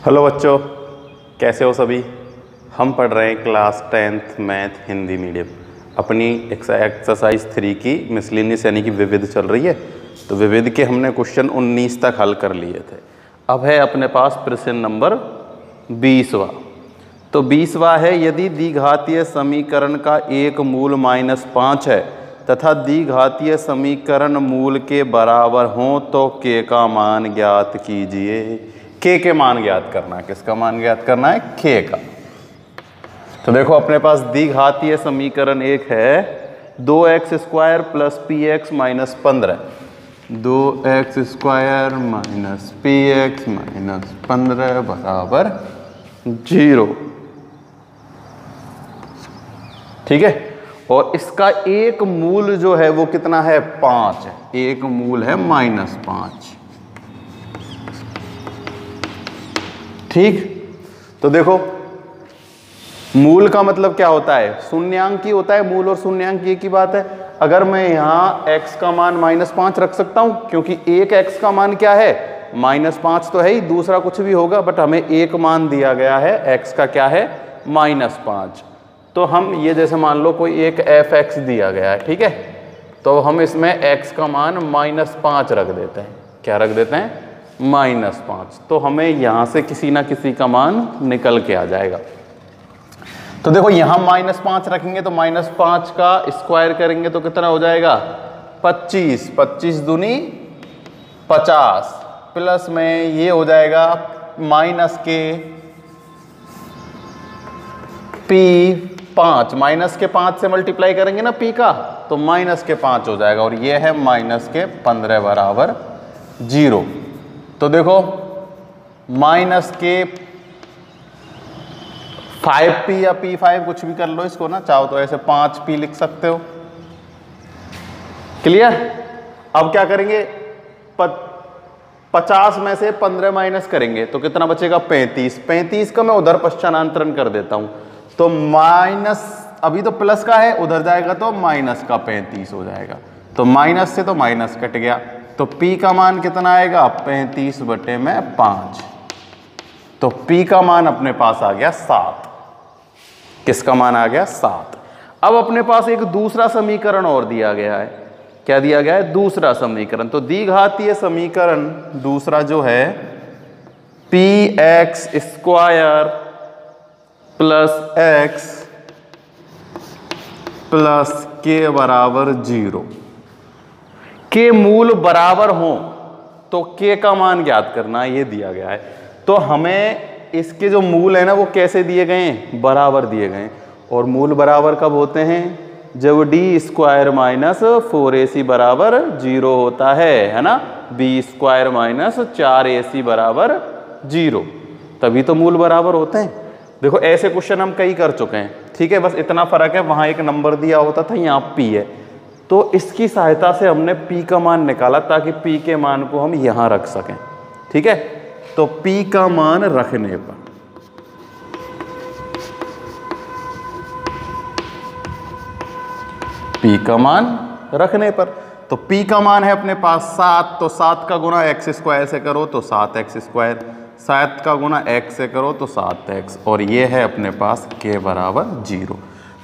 Hello बच्चों, कैसे हो सभी। हम पढ़ रहे हैं class 10th math Hindi medium. अपनी एक्सरसाइज 3 की मिसलिनियस यानी कि विविध चल रही है। तो विविध के हमने क्वेश्चन 19 तक हल कर लिए थे। अब है अपने पास प्रश्न नंबर 20वां। तो 20वां है, यदि द्विघातीय समीकरण का एक मूल -5 है तथा द्विघातीय समीकरण मूल के बराबर हों तो k का मान ज्ञात कीजिए। k के मान ज्ञात करना है। किसका मान ज्ञात करना है? k का। तो देखो अपने पास द्विघातीय समीकरण एक है 2x² + px - 15। 2x² - px - 15 बराबर 0। ठीक है। और इसका एक मूल जो है वो कितना है? 5 है। एक मूल है -5। ठीक। तो देखो मूल का मतलब क्या होता है? शून्यांक ही होता है मूल, और शून्यांक एक ही बात है। अगर मैं यहाँ x का मान -5 रख सकता हूँ, क्योंकि एक x का मान क्या है? -5 तो है ही, दूसरा कुछ भी होगा, बट हमें एक मान दिया गया है x का, क्या है? -5। तो हम ये जैसे मान लो कोई एक f(x) दिया गया है, ठीक है, तो हम इसमें x का मान -5 रख देते हैं। क्या रख देते हैं? -5। तो हमें यहां से किसी ना किसी का मान निकल के आ जाएगा। तो देखो यहां -5 रखेंगे तो -5 का स्क्वायर करेंगे तो कितना हो जाएगा? 25। 25 दूनी 50, प्लस में ये हो जाएगा -5 -5 से मल्टीप्लाई करेंगे ना p का, तो -5 हो जाएगा, और ये है -15 बराबर 0। तो देखो -5p या p5 कुछ भी कर लो इसको ना, चाहो तो ऐसे 5p लिख सकते हो। क्लियर। अब क्या करेंगे? 50 में से 15 माइनस करेंगे तो कितना बचेगा? 35। 35 का मैं उधर पश्चान्तरण कर देता हूं, तो माइनस, अभी तो प्लस का है, उधर जाएगा तो माइनस का 35 हो जाएगा। तो माइनस से तो माइनस कट गया, तो p का मान कितना आएगा? 35/5। तो p का मान अपने पास आ गया 7। किसका मान आ गया? 7। अब अपने पास एक दूसरा समीकरण और दिया गया है। क्या दिया गया है? दूसरा समीकरण। तो द्विघातीय समीकरण दूसरा जो है px² + x + k बराबर 0। के मूल बराबर हो तो k का मान ज्ञात करना, ये दिया गया है। तो हमें इसके जो मूल है ना वो कैसे दिए गए हैं? बराबर दिए गए हैं। और मूल बराबर कब होते हैं? जब d² - 4ac बराबर 0 होता है ना, b² - 4ac बराबर 0, तभी तो मूल बराबर होते हैं। देखो ऐसे क्वेश्चन हम कई कर चुके हैं, ठीक है, बस इतना फर्क है, वहां एक नंबर दिया होता था, यहाँ p है। तो इसकी सहायता से हमने p का मान निकाला ताकि p के मान को हम यहां रख सकें। ठीक है। तो p का मान रखने पर p का मान रखने पर तो p का मान है अपने पास 7। तो 7 का गुना x² से करो तो 7x², 7 का गुना x से करो तो 7x, और ये है अपने पास k बराबर 0।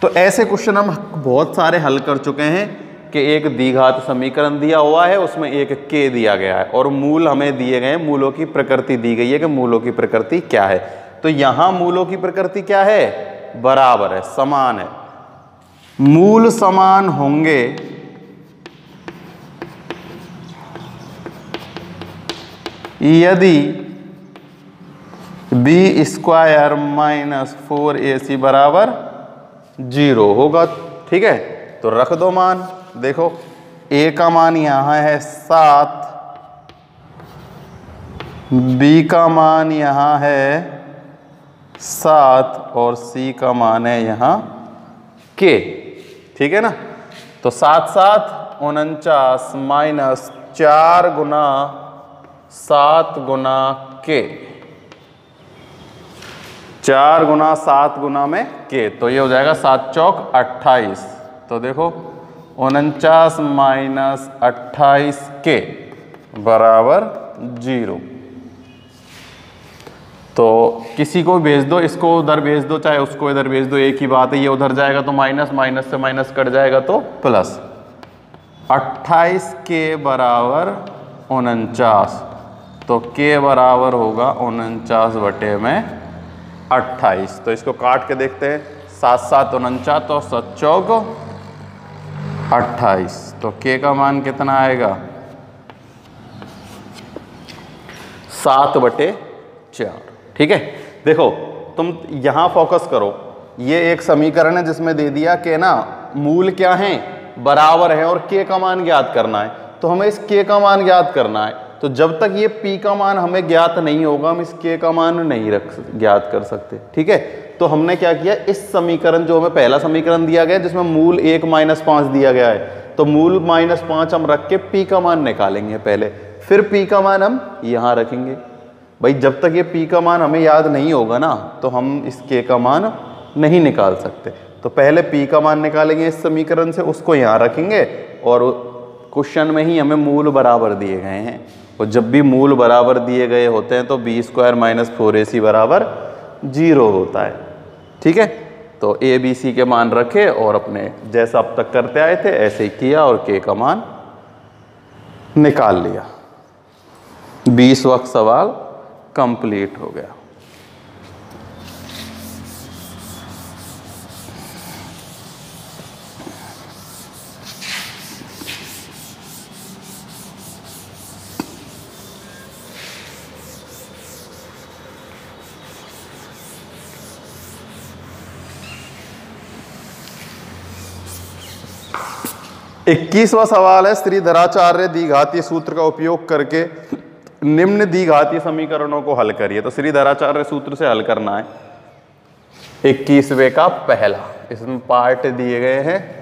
तो ऐसे क्वेश्चन हम बहुत सारे हल कर चुके हैं कि एक द्विघात समीकरण दिया हुआ है, उसमें एक k दिया गया है, और मूल हमें दिए गए, मूलों की प्रकृति दी गई है कि मूलों की प्रकृति क्या है। तो यहां मूलों की प्रकृति क्या है? बराबर है, समान है। मूल समान होंगे यदि b² - 4ac बराबर 0 होगा। ठीक है। तो रख दो मान। देखो a का मान यहां है 7, b का मान यहां है 7, और c का मान है यहां k। ठीक है ना। तो 7 7 49 माइनस 4 गुना 7 गुना k, 4 गुना 7 गुना में k, तो ये हो जाएगा 7 चौक 28। तो देखो 49 माइनस 28 k बराबर 0। तो किसी को भेज दो, इसको उधर भेज दो, चाहे उसको इधर भेज दो, एक ही बात है। ये उधर जाएगा तो माइनस, माइनस से माइनस कट जाएगा तो प्लस। 28 के बराबर 49, तो के बराबर होगा 49 बटे में 28। तो इसको काट के देखते हैं, 7 7 49, तो 7 चौक 28। तो के का मान कितना आएगा? 7 बटे 4। ठीक है, देखो तुम यहाँ फोकस करो, ये एक समीकरण है जिसमें दे दिया कि ना मूल क्या है, बराबर है, और के का मान ज्ञात करना है। तो हमें इस के का मान ज्ञात करना है। तो जब तक ये पी का मान हमें ज्ञात नहीं होगा, हम इस के का मान नहीं ज्ञात कर सकते। ठीक है, तो हमने क्या किया, इस समीकरण जो हमें पहला समीकरण दिया गया जिसमें मूल 1 -5 दिया गया है, तो मूल -5 हम रख के पी का मान निकालेंगे पहले, फिर पी का मान हम यहाँ रखेंगे। भाई जब तक ये पी का मान हमें याद नहीं होगा ना, तो हम इस के का मान नहीं निकाल सकते। तो पहले पी का मान निकालेंगे इस समीकरण से, उसको यहाँ रखेंगे, और क्वेश्चन में ही हमें मूल बराबर दिए गए हैं, और जब भी मूल बराबर दिए गए होते हैं तो b² - 4ac बराबर 0 होता है। ठीक है, तो a b c के मान रखे और अपने जैसा अब तक करते आए थे ऐसे ही किया और k का मान निकाल लिया। 20वां सवाल कंप्लीट हो गया। इक्कीसवां सवाल है, श्रीधराचार्य द्विघातीय सूत्र का उपयोग करके निम्न द्विघातीय समीकरणों को हल करिए। तो श्रीधराचार्य सूत्र से हल करना है। 21वें का पहला, इसमें पार्ट दिए गए हैं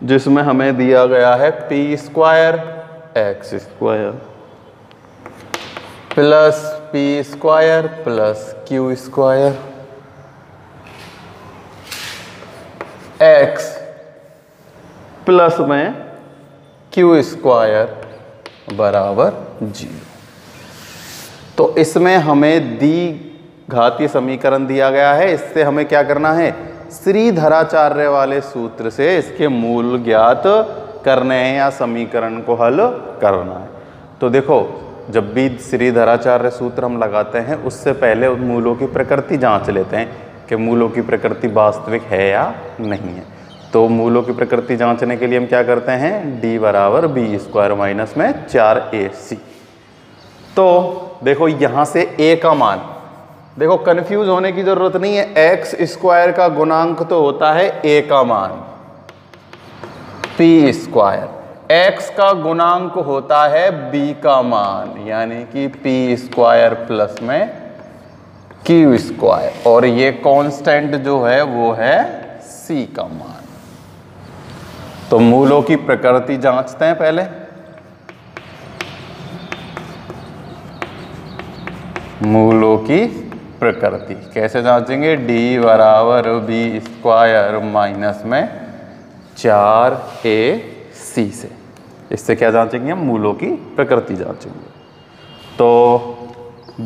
जिसमें हमें दिया गया है p² x² plus p² plus q² x plus में q² बराबर 0। तो इसमें हमें द्विघातीय समीकरण दिया गया है, इससे हमें क्या करना है, श्रीधराचार्य वाले सूत्र से इसके मूल ज्ञात करने हैं या समीकरण को हल करना है। तो देखो जब भी श्रीधराचार्य सूत्र हम लगाते हैं उससे पहले उन मूलों की प्रकृति जांच लेते हैं कि मूलों की प्रकृति वास्तविक है या नहीं है। तो मूलों की प्रकृति जांचने के लिए हम क्या करते हैं, d बराबर b² माइनस में 4ac। तो देखो यहाँ से a का मान, देखो कंफ्यूज होने की जरूरत नहीं है, x² का गुणांक तो होता है a का मान, p², x का गुणांक होता है b का मान, यानी कि p² प्लस में q², और ये कांस्टेंट जो है वो है c का मान। तो मूलों की प्रकृति जांचते हैं पहले। मूलों की प्रकृति कैसे जांचेंगे, d बराबर b² माइनस में 4ac से। इससे क्या जांचेंगे, हम मूलों की प्रकृति जांचेंगे। तो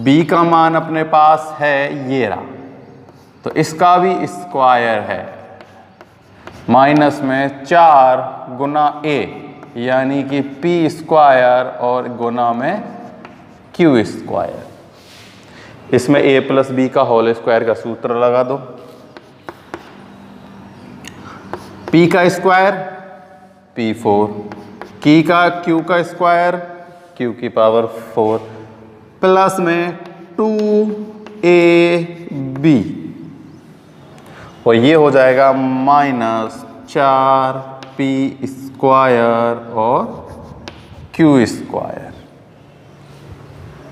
b का मान अपने पास है ये रहा, तो इसका भी स्क्वायर है, माइनस में 4 गुना a यानी कि p² और गुना में q²। इसमें a प्लस b का होल स्क्वायर का सूत्र लगा दो। p का स्क्वायर p4, q का स्क्वायर q⁴ प्लस में 2ab, और ये हो जाएगा -4p² और q²।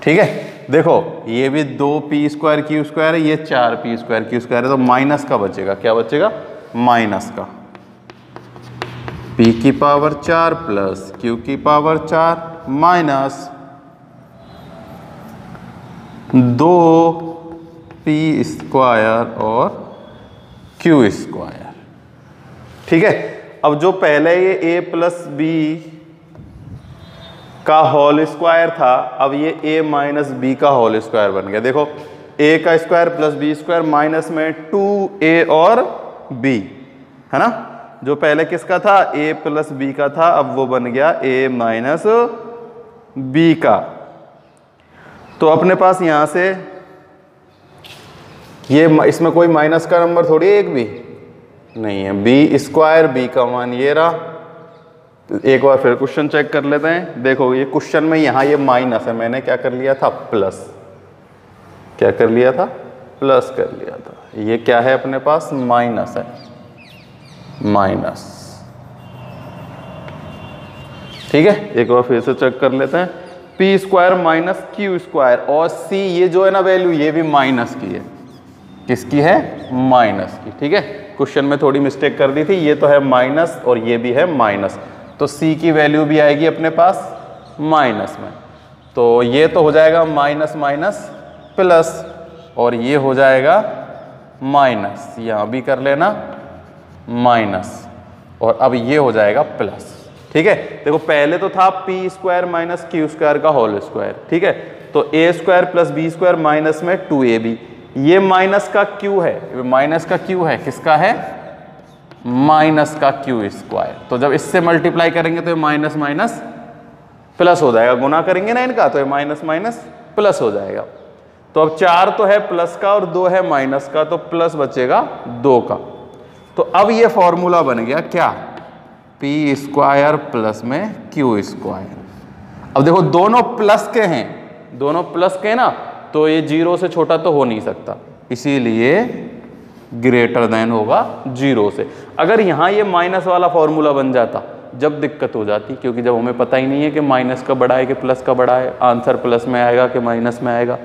ठीक है, देखो ये भी 2p² q² है, ये 4p² q² है, तो माइनस का बचेगा, क्या बचेगा, माइनस का p⁴ plus q⁴ minus 2p² और q²। ठीक है, अब जो पहले ये a प्लस b का होल स्क्वायर था, अब ये a माइनस b का होल स्क्वायर बन गया। देखो a का square plus B square minus में 2a और b, है ना। जो पहले किसका था, a प्लस बी का था, अब वो बन गया a माइनस b का। तो अपने पास यहां से ये इसमें कोई माइनस का नंबर थोड़ी एक भी नहीं है, बी स्क्वायर, बी का मान ये रहा। एक बार फिर क्वेश्चन चेक कर लेते हैं। देखो ये क्वेश्चन में यहाँ ये माइनस है, मैंने क्या कर लिया था, प्लस। क्या कर लिया था, प्लस कर लिया था। ये क्या है अपने पास, माइनस है, माइनस। ठीक है, एक बार फिर से चेक कर लेते हैं। P square minus q square, और सी ये जो है ना वैल्यू, ये भी माइनस की है। किसकी है, माइनस की। ठीक है, क्वेश्चन में थोड़ी मिस्टेक कर दी थी, ये तो है माइनस और ये भी है माइनस, तो सी की वैल्यू भी आएगी अपने पास माइनस में। तो ये तो हो जाएगा माइनस माइनस प्लस, और ये हो जाएगा माइनस, यहाँ भी कर लेना माइनस, और अब ये हो जाएगा प्लस। ठीक है, देखो पहले तो था p square minus q square का होल स्क्वायर। ठीक है, तो a square plus B square minus में 2ab, ये माइनस का क्यू है, माइनस का क्यू है, किसका है, माइनस का क्यू स्क्वायर। तो जब इससे मल्टीप्लाई करेंगे तो ये माइनस माइनस प्लस हो जाएगा, गुना करेंगे ना इनका, तो ये माइनस माइनस प्लस हो जाएगा। तो अब 4 तो है प्लस का और 2 है माइनस का, तो प्लस बचेगा 2 का। तो अब ये फॉर्मूला बन गया क्या, पी स्क्वायर प्लस में क्यू स्क्वायर। अब देखो दोनों प्लस के हैं, दोनों प्लस के हैं ना, तो ये 0 से छोटा तो हो नहीं सकता, इसीलिए ग्रेटर देन होगा 0 से। अगर यहाँ ये माइनस वाला फॉर्मूला बन जाता, जब दिक्कत हो जाती, क्योंकि जब हमें पता ही नहीं है कि माइनस का बड़ा है कि प्लस का बड़ा है, आंसर प्लस में आएगा कि माइनस में आएगा।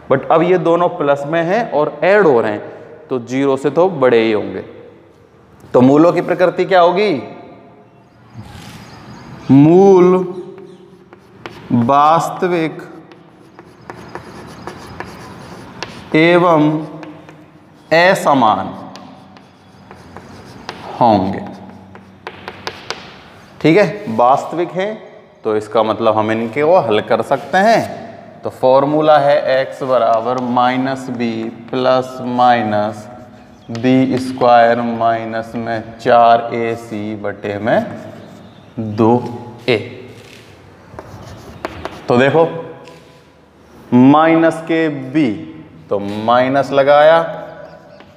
बट अब ये दोनों प्लस में हैं और ऐड हो रहे हैं, तो 0 से तो बड़े ही होंगे। तो मूलों की प्रकृति क्या होगी, मूल वास्तविक एवं असमान होंगे। ठीक है, वास्तविक है तो इसका मतलब हम इनके को हल कर सकते हैं। तो फॉर्मूला है x बराबर minus B plus minus B square minus में 4ac बटे में 2a। तो देखो माइनस के b, तो माइनस लगाया,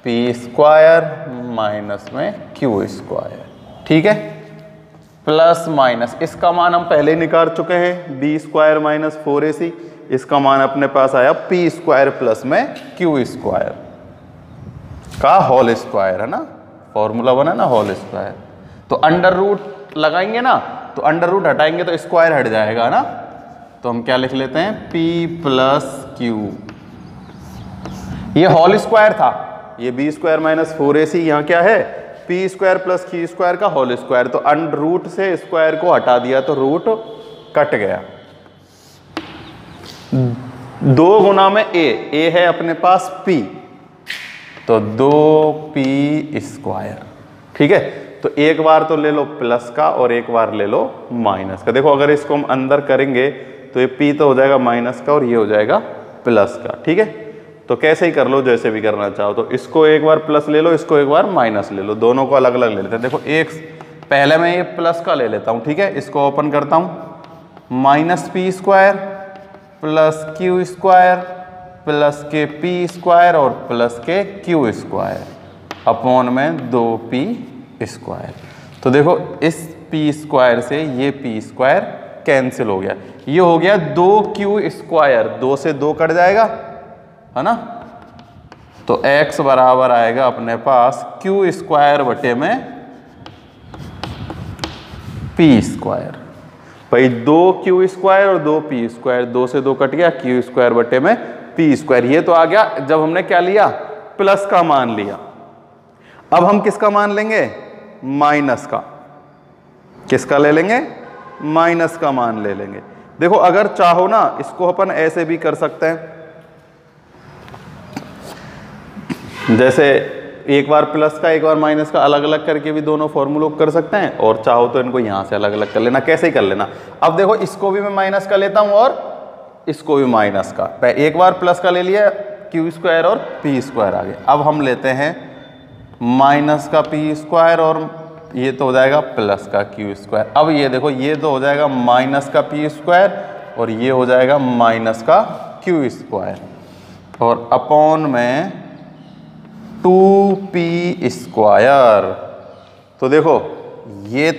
पी स्क्वायर माइनस में क्यू स्क्वायर। ठीक है, प्लस माइनस, इसका मान हम पहले निकाल चुके हैं, बी स्क्वायर माइनस 4ac, इसका मान अपने पास आया पी स्क्वायर प्लस में क्यू स्क्वायर का होल स्क्वायर, है ना, फॉर्मूला बना ना होल स्क्वायर। तो अंडर रूट लगाएंगे ना, तो अंडर रूट हटाएंगे तो स्क्वायर हट जाएगा ना, तो हम क्या लिख लेते हैं, p प्लस क्यू। ये होल स्क्वायर था, ये बी स्क्वायर माइनस 4ac, यहाँ क्या है, P square plus Q square का होल स्क्वायर। तो अंडर रूट से स्क्वायर को हटा दिया तो रूट कट गया। 2 गुना में a है अपने पास p, तो 2p स्क्वायर। ठीक है, तो एक बार तो ले लो प्लस का और एक बार ले लो माइनस का। देखो अगर इसको हम अंदर करेंगे तो ये p तो हो जाएगा माइनस का और ये हो जाएगा प्लस का। ठीक है, तो कैसे ही कर लो, जैसे भी करना चाहो। तो इसको एक बार प्लस ले लो, इसको एक बार माइनस ले लो, दोनों को अलग अलग ले लेते हैं। देखो एक पहले मैं ये प्लस का ले लेता हूँ। ठीक है, इसको ओपन करता हूँ, minus P square plus Q square plus के पी स्क्वायर और प्लस के क्यू स्क्वायर अपॉन में 2p स्क्वायर। तो देखो इस p स्क्वायर से ये p स्क्वायर कैंसिल हो गया, ये हो गया 2q स्क्वायर, 2 से 2 कट जाएगा, है ना। तो x बराबर आएगा अपने पास q स्क्वायर बटे में p स्क्वायर। भाई 2q स्क्वायर और 2p स्क्वायर, 2 से 2 कट गया, q स्क्वायर बटे में p स्क्वायर। ये तो आ गया जब हमने क्या लिया, प्लस का मान लिया। अब हम किसका मान लेंगे, माइनस का। किसका ले लेंगे, माइनस का मान ले लेंगे। देखो अगर चाहो ना इसको अपन ऐसे भी कर सकते हैं, जैसे एक बार प्लस का एक बार माइनस का अलग अलग करके भी दोनों फॉर्मूलों कर सकते हैं, और चाहो तो इनको यहां से अलग अलग कर लेना, कैसे ही कर लेना। अब देखो इसको भी मैं माइनस का लेता हूं और इसको भी माइनस का, एक बार प्लस का ले लिया क्यू स्क्वायर और पी स्क्वायर आ गया। अब हम लेते हैं माइनस का पी स्क्वायर और ये तो हो जाएगा प्लस का क्यू स्क्वायर। अब ये देखो ये तो हो जाएगा माइनस का पी स्क्वायर और ये हो जाएगा माइनस का क्यू स्क्वायर और अपॉन में 2p स्क्वायर। तो देखो ये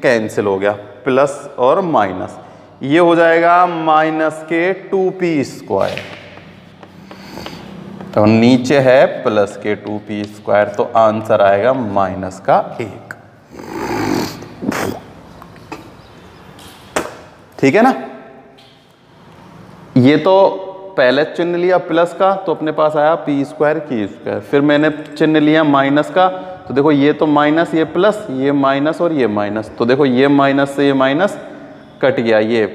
कैंसिल हो गया, प्लस और माइनस, ये हो जाएगा माइनस के 2p स्क्वायर। तो नीचे है प्लस के 2p स्क्वायर, तो आंसर आएगा माइनस का 1। ठीक है ना। ये तो पहले चिन्ह लिया प्लस का तो अपने पास आया पी स्क्वायर क्यू स्क्वायर, फिर मैंने चिन्ह लिया माइनस का तो देखो ये तो माइनस, ये प्लस, ये माइनस और ये माइनस, तो देखो ये माइनस से ये माइनस कट गया, ये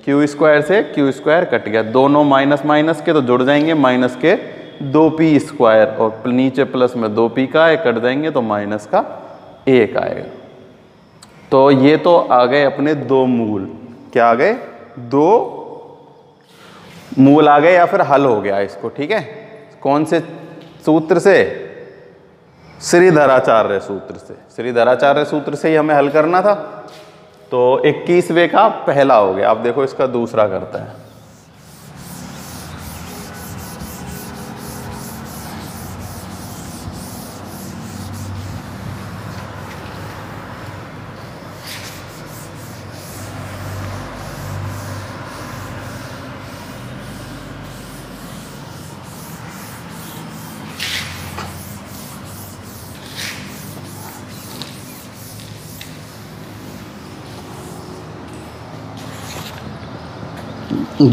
क्यू स्क्वायर से क्यू स्क्वायर कट गया, दोनों माइनस माइनस के तो जुड़ जाएंगे, माइनस के 2p स्क्वायर और नीचे प्लस में 2p का है, कट जाएंगे तो माइनस का 1 आएगा। तो ये तो आ गए अपने दो मूल, क्या आ गए, दो मूल आ गए या फिर हल हो गया इसको। ठीक है, कौन से सूत्र से, श्रीधराचार्य सूत्र से, श्रीधराचार्य सूत्र से ही हमें हल करना था। तो 21वें का पहला हो गया। अब देखो इसका दूसरा करते हैं।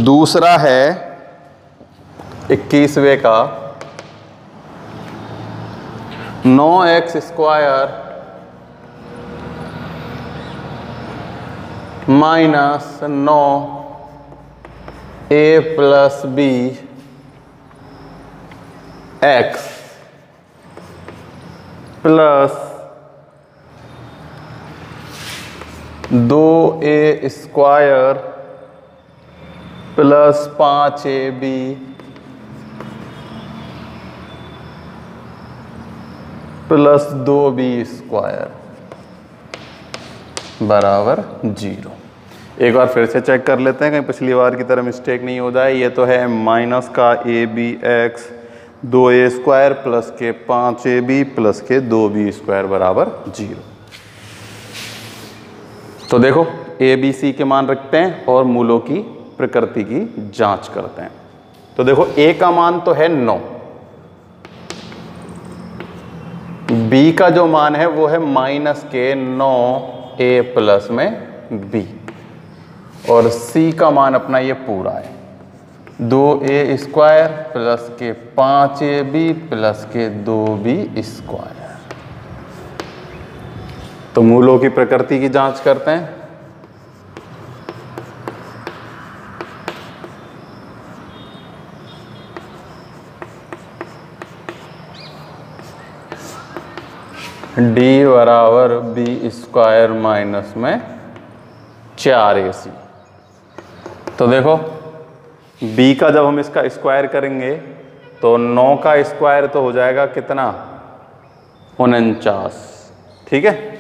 दूसरा है 21वें का 9x square minus 9a plus b x plus 2a square plus 5ab plus 2b square बराबर 0। एक बार फिर से चेक कर लेते हैं कहीं पिछली बार की तरह मिस्टेक नहीं हो जाए। ये तो है माइनस का abx 2a स्क्वायर प्लस के 5ab प्लस के 2b स्क्वायर बराबर 0। तो देखो a b c के मान रखते हैं और मूलों की प्रकृति की जांच करते हैं। तो देखो a का मान तो है 9, b का जो मान है वो है माइनस के 9a प्लस में b और c का मान अपना ये पूरा है 2a स्क्वायर प्लस के 5ab प्लस के 2b स्क्वायर। तो मूलों की प्रकृति की जांच करते हैं। d बराबर b स्क्वायर माइनस में 4ac। तो देखो b का जब हम इसका स्क्वायर करेंगे तो 9 का स्क्वायर तो हो जाएगा कितना, 49। ठीक है,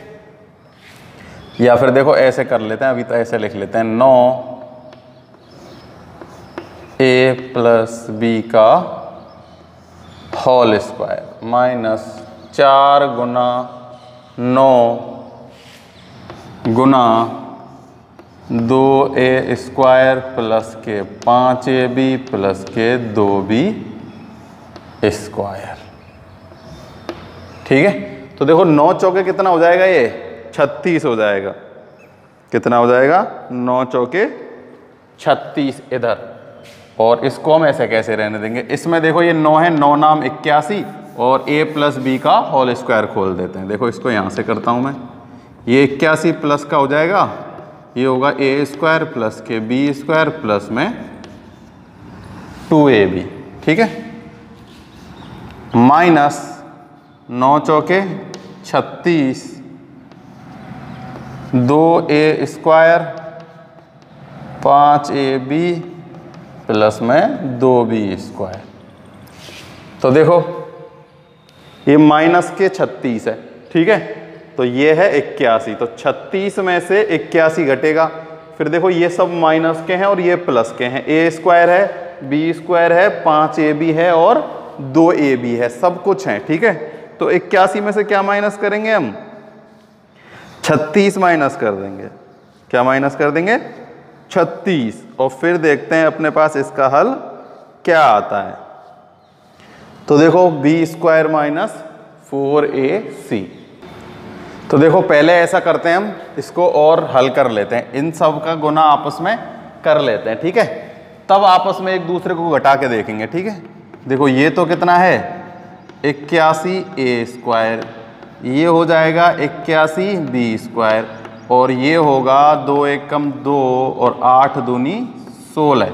या फिर देखो ऐसे कर लेते हैं, अभी तो ऐसे लिख लेते हैं 9a प्लस b का होल स्क्वायर माइनस 4 गुना 9 गुना 2a स्क्वायर प्लस के 5ab प्लस के 2b स्क्वायर। ठीक है, तो देखो 9 चौके कितना हो जाएगा, ये 36 हो जाएगा। कितना हो जाएगा, 9 चौके 36 इधर, और इसको हम ऐसे कैसे रहने देंगे। इसमें देखो ये 9 है, 9 नाम 81 और a प्लस b का होल स्क्वायर खोल देते हैं। देखो इसको यहाँ से करता हूँ मैं, ये 81 प्लस का हो जाएगा, ये होगा a स्क्वायर प्लस के b स्क्वायर प्लस में 2ab। ठीक है, माइनस 9 चौके 36 2a स्क्वायर 5ab प्लस में 2b स्क्वायर। तो देखो ये माइनस के 36 है, ठीक है, तो ये है 81, तो 36 में से 81 घटेगा। फिर देखो ये सब माइनस के हैं और ये प्लस के हैं, ए स्क्वायर है, बी स्क्वायर है, 5ab है और 2ab है, सब कुछ है, ठीक है। तो 81 में से क्या माइनस करेंगे हम, 36 माइनस कर देंगे। क्या माइनस कर देंगे, 36, और फिर देखते हैं अपने पास इसका हल क्या आता है। तो देखो बी स्क्वायर माइनस 4ac। तो देखो पहले ऐसा करते हैं, हम इसको और हल कर लेते हैं, इन सब का गुना आपस में कर लेते हैं, ठीक है, तब आपस में एक दूसरे को घटा के देखेंगे, ठीक है। देखो ये तो कितना है 81a स्क्वायर, ये हो जाएगा 81b स्क्वायर, और ये होगा 2 एकम 2 और 8 दूनी 16,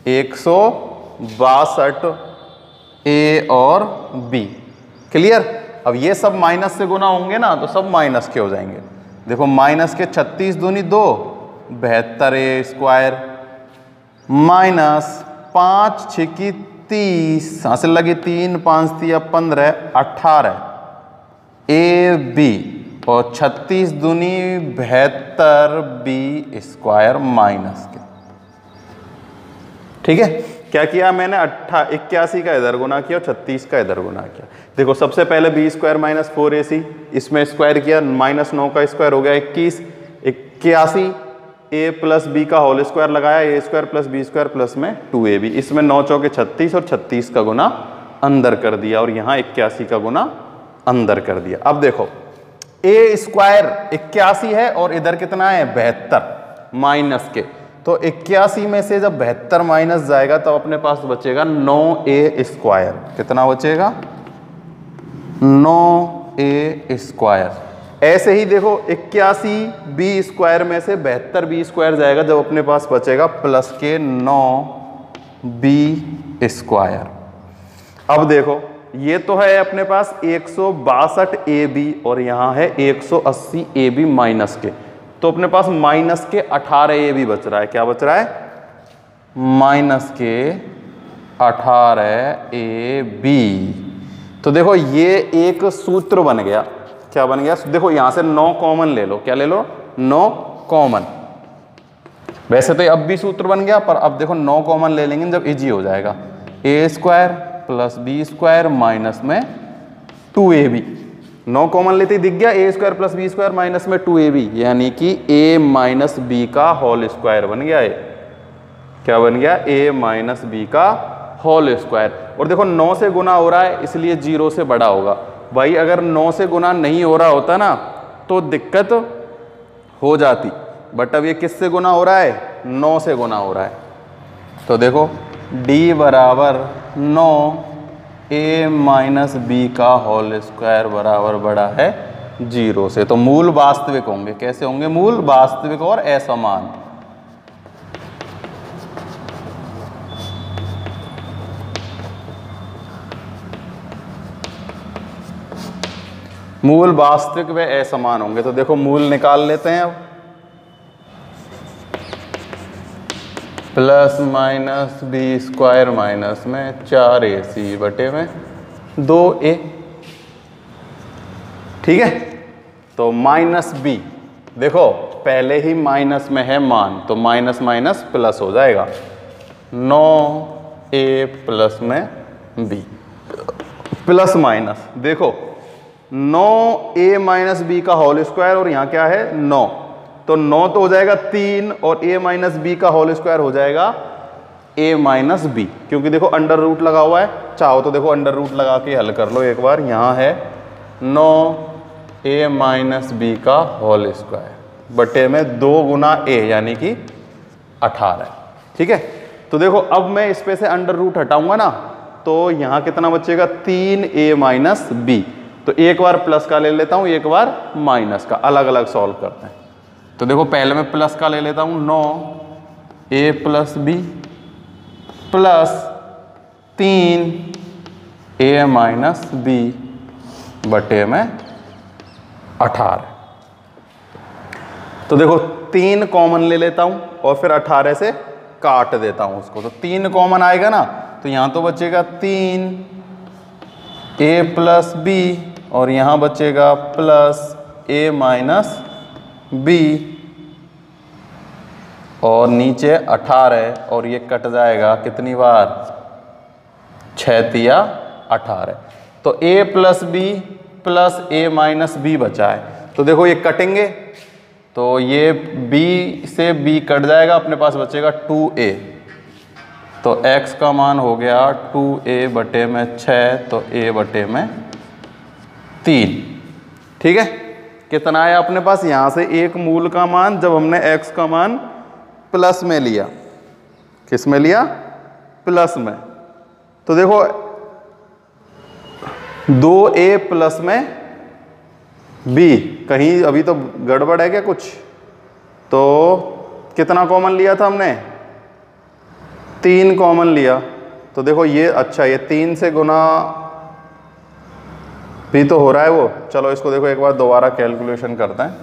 162 a और b। क्लियर। अब ये सब माइनस से गुना होंगे ना तो सब माइनस के हो जाएंगे। देखो माइनस के 36 दूनी 2, 72a स्क्वायर, माइनस 5 6 30, हासिल लगी 3 5 3 15, 18 ab, और 36 दूनी 72b स्क्वायर माइनस के, ठीक है। क्या किया मैंने, 81 का इधर गुना किया और 36 का इधर गुना किया। देखो सबसे पहले बी स्क्वायर माइनस 4ac, इसमें स्क्वायर किया, माइनस 9 का स्क्वायर हो गया 21, 81 a प्लस बी का होल स्क्वायर लगाया, a square plus B square plus में 2ab, इसमें 9 चौके 36 और 36 का गुना अंदर कर दिया और यहाँ 81 का गुना अंदर कर दिया। अब देखो ए स्क्वायर 81 है और इधर कितना है 72 माइनस के, तो 81 में से जब 72 माइनस जाएगा तो अपने पास बचेगा 9a स्क्वायर। कितना बचेगा, 9a स्क्वायर। ऐसे ही देखो 81b स्क्वायर में से 72b स्क्वायर जाएगा, जब अपने पास बचेगा प्लस के 9b स्क्वायर। अब देखो ये तो है अपने पास 162ab और यहाँ है 180ab माइनस के, तो अपने पास माइनस के 18ab बच रहा है। क्या बच रहा है, माइनस के 18ab। तो देखो ये एक सूत्र बन गया। क्या बन गया, देखो यहां से 9 कॉमन ले लो। क्या ले लो, 9 कॉमन। वैसे तो अब भी सूत्र बन गया, पर अब देखो 9 कॉमन ले लेंगे जब इजी हो जाएगा। a square plus B square minus में 2ab, 9 कॉमन लेते ही दिख गया, a square plus B square minus में 2ab, यानी कि a माइनस बी का होल स्क्वायर बन गया है। क्या बन गया, a माइनस बी का होल स्क्वायर। और देखो 9 से गुना हो रहा है इसलिए 0 से बड़ा होगा। भाई अगर 9 से गुना नहीं हो रहा होता ना तो दिक्कत हो जाती, बट अब ये किससे गुना हो रहा है, 9 से गुना हो रहा है। तो देखो d बराबर 9 a माइनस बी का होल स्क्वायर बराबर बड़ा है 0 से। तो मूल वास्तविक होंगे। कैसे होंगे, मूल वास्तविक और असमान। मूल वास्तविक व असमान होंगे। तो देखो मूल निकाल लेते हैं अब। Plus minus B square minus में 4ac बटे में 2a, ठीक है। तो माइनस b, देखो पहले ही माइनस में है मान, तो माइनस माइनस प्लस हो जाएगा, 9a प्लस में b प्लस माइनस। देखो 9a माइनस बी का होल स्क्वायर और यहाँ क्या है 9, तो 9 तो हो जाएगा 3 और a माइनस बी का होल स्क्वायर हो जाएगा a माइनस बी, क्योंकि देखो अंडर रूट लगा हुआ है। चाहो तो देखो अंडर रूट लगा के हल कर लो एक बार। यहाँ है 9a माइनस बी का होल स्क्वायर बटे में 2 गुना a यानी कि 18, ठीक है। तो देखो अब मैं इस पे से अंडर रूट हटाऊंगा ना तो यहाँ कितना बचेगा 3a माइनस बी। तो एक बार प्लस का ले लेता हूँ, एक बार माइनस का, अलग अलग सॉल्व करते हैं। तो देखो पहले मैं प्लस का ले लेता हूँ, 9a plus B plus 3a minus B बटे में 18। तो देखो 3 कॉमन ले लेता हूँ और फिर 18 से काट देता हूँ उसको। तो 3 कॉमन आएगा ना तो यहाँ तो बचेगा 3 ए प्लस बी और यहाँ बचेगा प्लस ए माइनस बी और नीचे 18 और ये कट जाएगा कितनी बार, 6 तिया 18। तो a plus B plus A minus B बचा है। तो देखो ये कटेंगे तो ये b से b कट जाएगा, अपने पास बचेगा 2a। तो x का मान हो गया 2a बटे में 6, तो a बटे में 3। ठीक है, कितना है अपने पास यहाँ से एक मूल का मान, जब हमने x का मान प्लस में लिया, किस में लिया, प्लस में। तो देखो 2a प्लस में b, कहीं अभी तो गड़बड़ है क्या कुछ, तो कितना कॉमन लिया था हमने, 3 कॉमन लिया। तो देखो ये अच्छा, ये 3 से गुना भी तो हो रहा है वो। चलो इसको देखो एक बार दोबारा कैलकुलेशन करते हैं,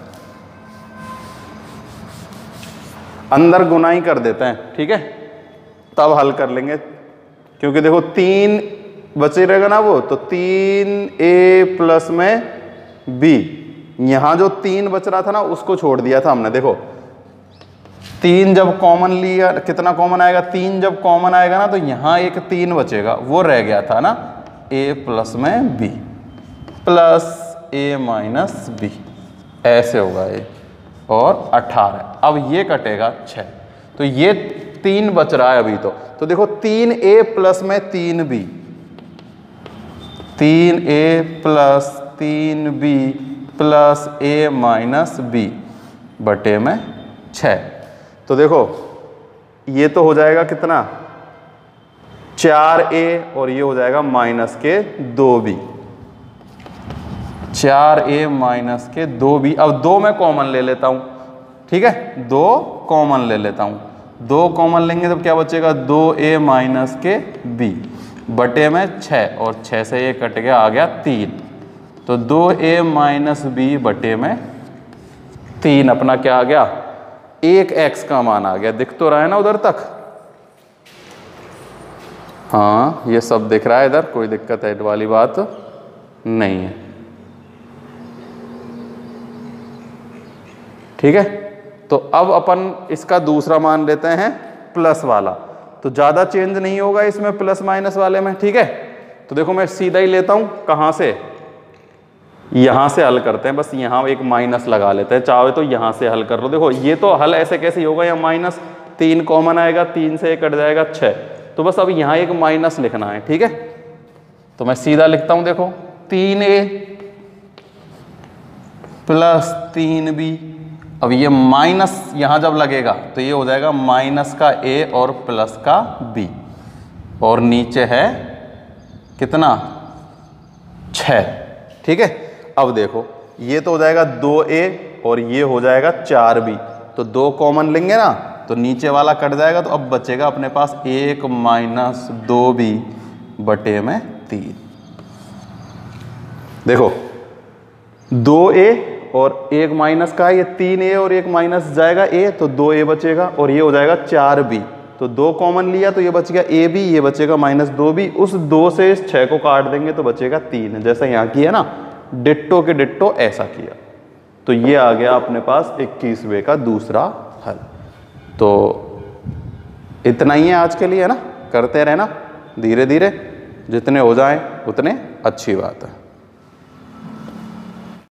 अंदर गुना ही कर देते हैं, ठीक है, तब हल कर लेंगे। क्योंकि देखो 3 बचे रहेगा ना वो, तो 3a प्लस में b, यहाँ जो 3 बच रहा था ना उसको छोड़ दिया था हमने। देखो 3 जब कॉमन लिया, कितना कॉमन आएगा, 3 जब कॉमन आएगा ना तो यहाँ एक 3 बचेगा, वो रह गया था ना, a प्लस में b plus a minus b, ऐसे होगा ये, और 18। अब ये कटेगा 6, तो ये 3 बच रहा है अभी तो देखो 3a प्लस में 3b, 3a plus 3b plus a minus b बटे में 6। तो देखो ये तो हो जाएगा कितना, 4a और ये हो जाएगा माइनस के 2b, 4a माइनस के 2b। अब 2 मैं कॉमन ले लेता हूँ, ठीक है, 2 कॉमन ले लेता हूँ, 2 कॉमन लेंगे तो क्या बचेगा, 2a माइनस के b बटे में 6, और 6 से ये कट गया, आ गया 3। तो 2a माइनस b बटे में 3 अपना क्या आ गया, एक x का मान आ गया। दिख तो रहा है ना उधर तक, हाँ ये सब दिख रहा है इधर, कोई दिक्कत है वाली बात नहीं है। ठीक है, तो अब अपन इसका दूसरा मान लेते हैं प्लस वाला, तो ज़्यादा चेंज नहीं होगा इसमें प्लस माइनस वाले में। ठीक है, तो देखो मैं सीधा ही लेता हूँ, कहाँ से, यहाँ से हल करते हैं, बस यहाँ एक माइनस लगा लेते हैं, चाहे तो यहाँ से हल कर लो। देखो ये तो हल ऐसे कैसे होगा, यहाँ माइनस 3 कॉमन आएगा, 3 से कट जाएगा 6, तो बस अब यहाँ एक माइनस लिखना है। ठीक है, तो मैं सीधा लिखता हूँ, देखो 3a प्लस 3b। अब ये माइनस यहाँ जब लगेगा तो ये हो जाएगा माइनस का a और प्लस का b, और नीचे है कितना, 6। ठीक है, अब देखो ये तो हो जाएगा 2a और ये हो जाएगा 4b, तो 2 कॉमन लेंगे ना तो नीचे वाला कट जाएगा, तो अब बचेगा अपने पास 1 माइनस 2b बटे में 3। देखो 2a और 1 माइनस का है, ये 3a और 1 माइनस जाएगा a, तो 2a बचेगा, और ये हो जाएगा 4b, तो 2 कॉमन लिया तो ये बच गया ab, ये बचेगा माइनस 2b। उस 2 से इस 6 को काट देंगे तो बचेगा 3, जैसा यहाँ किया ना, डिट्टो के डिट्टो ऐसा किया। तो ये आ गया अपने पास 21वें का दूसरा हल। तो इतना ही है आज के लिए, है ना, करते रहना धीरे धीरे, जितने हो जाएं उतने अच्छी बात है।